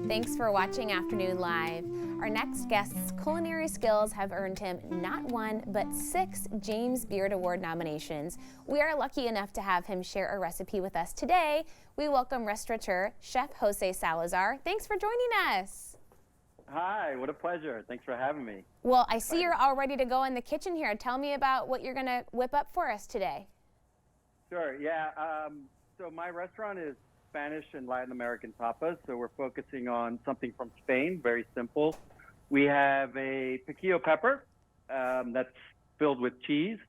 Thanks for watching Afternoon Live. Our next guest's culinary skills have earned him not one, but 6 James Beard Award nominations. We are lucky enough to have him share a recipe with us today. We welcome Restauranteur, Chef Jose Salazar. Thanks for joining us. Hi, what a pleasure. Thanks for having me. Well, I see you're all ready to go in the kitchen here. Tell me about what you're going to whip up for us today. Sure, yeah. So my restaurant is Spanish and Latin American tapas, so we're focusing on something from Spain, very simple. We have a piquillo pepper that's filled with cheese,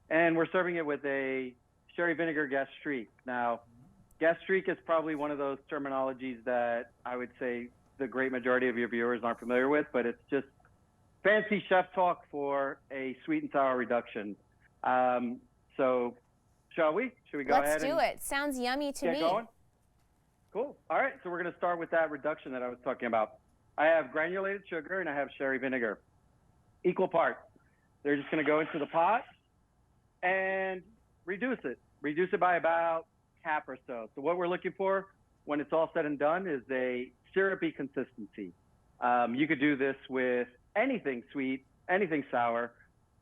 and we're serving it with a sherry vinegar gastrique. Now, gastrique is probably one of those terminologies that I would say the great majority of your viewers aren't familiar with, but it's just fancy chef talk for a sweet and sour reduction. So shall we? Should we go ahead? Let's do it. Sounds yummy to me. Going? Cool. All right, so we're going to start with that reduction that I was talking about. I have granulated sugar and I have sherry vinegar, equal parts. They're just going to go into the pot and reduce it. Reduce it by about half or so. So what we're looking for when it's all said and done is a syrupy consistency. You could do this with anything sweet, anything sour.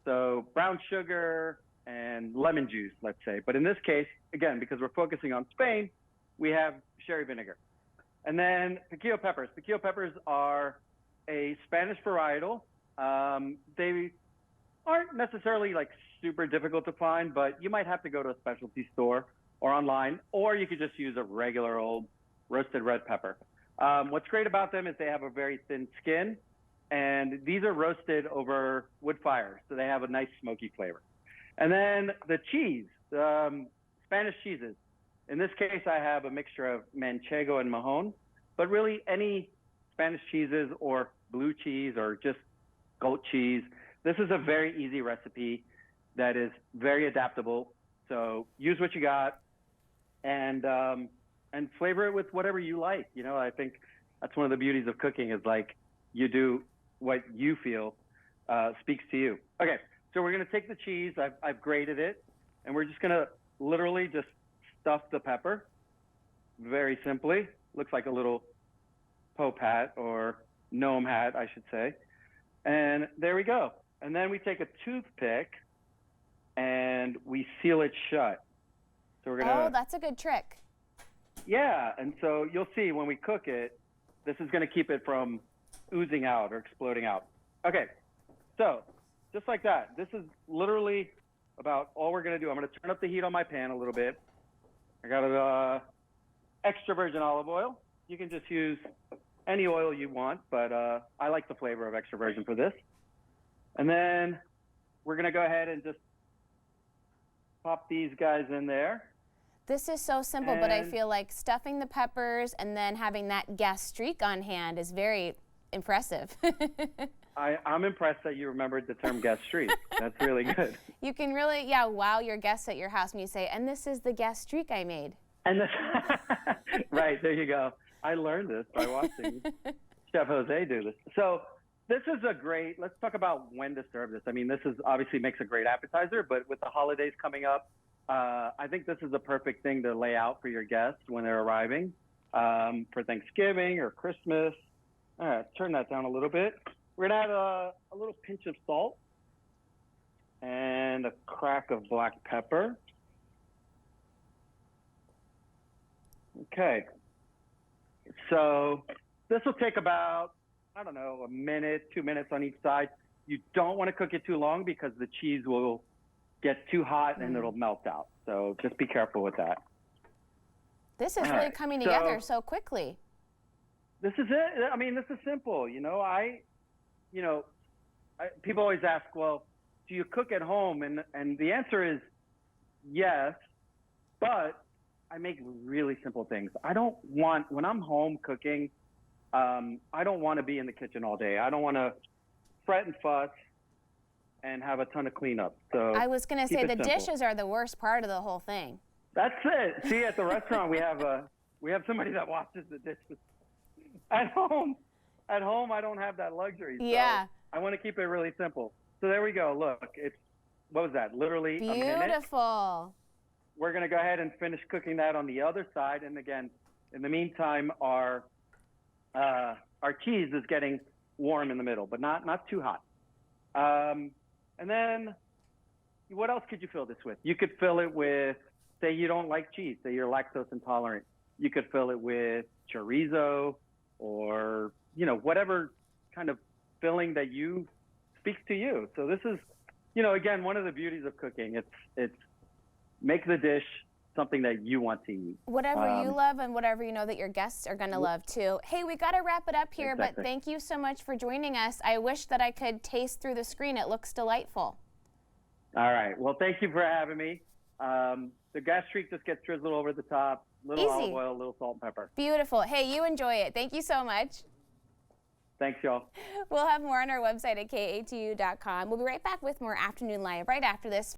So brown sugar and lemon juice, let's say. But in this case, again, because we're focusing on Spain, we have sherry vinegar. And then piquillo peppers. Piquillo peppers are a Spanish varietal. They aren't necessarily like super difficult to find, but you might have to go to a specialty store or online, or you could just use a regular old roasted red pepper. What's great about them is they have a very thin skin, and these are roasted over wood fire, so they have a nice smoky flavor. And then the cheese, Spanish cheeses. In this case, I have a mixture of manchego and mahon, but really any Spanish cheeses or blue cheese or just goat cheese. This is a very easy recipe that is very adaptable. So use what you got and flavor it with whatever you like. You know, I think that's one of the beauties of cooking is like you do what you feel speaks to you. Okay, so we're going to take the cheese. I've grated it, and we're just going to literally just stuff the pepper very simply. Looks like a little Pope hat or gnome hat, I should say. And there we go. And then we take a toothpick and we seal it shut. So we're gonna. Oh, that's a good trick. Yeah, and so you'll see when we cook it, this is gonna keep it from oozing out or exploding out. Okay, so just like that. This is literally about all we're gonna do. I'm gonna turn up the heat on my pan a little bit. I got a extra virgin olive oil. You can just use any oil you want, but I like the flavor of extra virgin for this. And then we're gonna go ahead and just pop these guys in there. This is so simple, but I feel like stuffing the peppers and then having that gastrique on hand is very impressive. I'm impressed that you remembered the term gastrique. That's really good. You can really, wow your guests at your house when you say, and this is the gastrique I made. And this, right, there you go. I learned this by watching Chef Jose do this. So this is a great, let's talk about when to serve this. I mean, this is obviously makes a great appetizer, but with the holidays coming up, I think this is a perfect thing to lay out for your guests when they're arriving for Thanksgiving or Christmas. All right, turn that down a little bit. We're gonna add a little pinch of salt and a crack of black pepper. Okay, so this will take about, I don't know, a minute, 2 minutes on each side. You don't want to cook it too long because the cheese will get too hot and it'll melt out. So just be careful with that. This is really coming together so quickly. This is it. I mean, this is simple. People always ask, well, do you cook at home? And the answer is yes, but I make really simple things. When I'm home cooking, I don't want to be in the kitchen all day. I don't want to fret and fuss and have a ton of cleanup. So I was going to say the dishes are the worst part of the whole thing. That's it. See, at the restaurant, we have somebody that washes the dishes. At home, I don't have that luxury. Yeah. So I want to keep it really simple. So there we go. Look, what was that? Literally a minute. Beautiful. We're going to go ahead and finish cooking that on the other side. And again, in the meantime, our our cheese is getting warm in the middle, but not too hot. And then what else could you fill this with? You could fill it with, say you don't like cheese, say you're lactose intolerant. You could fill it with chorizo or, whatever kind of filling that you speaks to you. So this is, again, one of the beauties of cooking. It's make the dish something that you want to eat. Whatever you love and whatever you know that your guests are going to love too. Hey, we got to wrap it up here, Exactly. but thank you so much for joining us. I wish that I could taste through the screen. It looks delightful. All right. Well, thank you for having me. The gastrique just gets drizzled over the top. Little Easy. olive oil, little salt and pepper. Beautiful. Hey, you enjoy it. Thank you so much. Thanks, y'all. We'll have more on our website at katu.com. We'll be right back with more Afternoon Live right after this.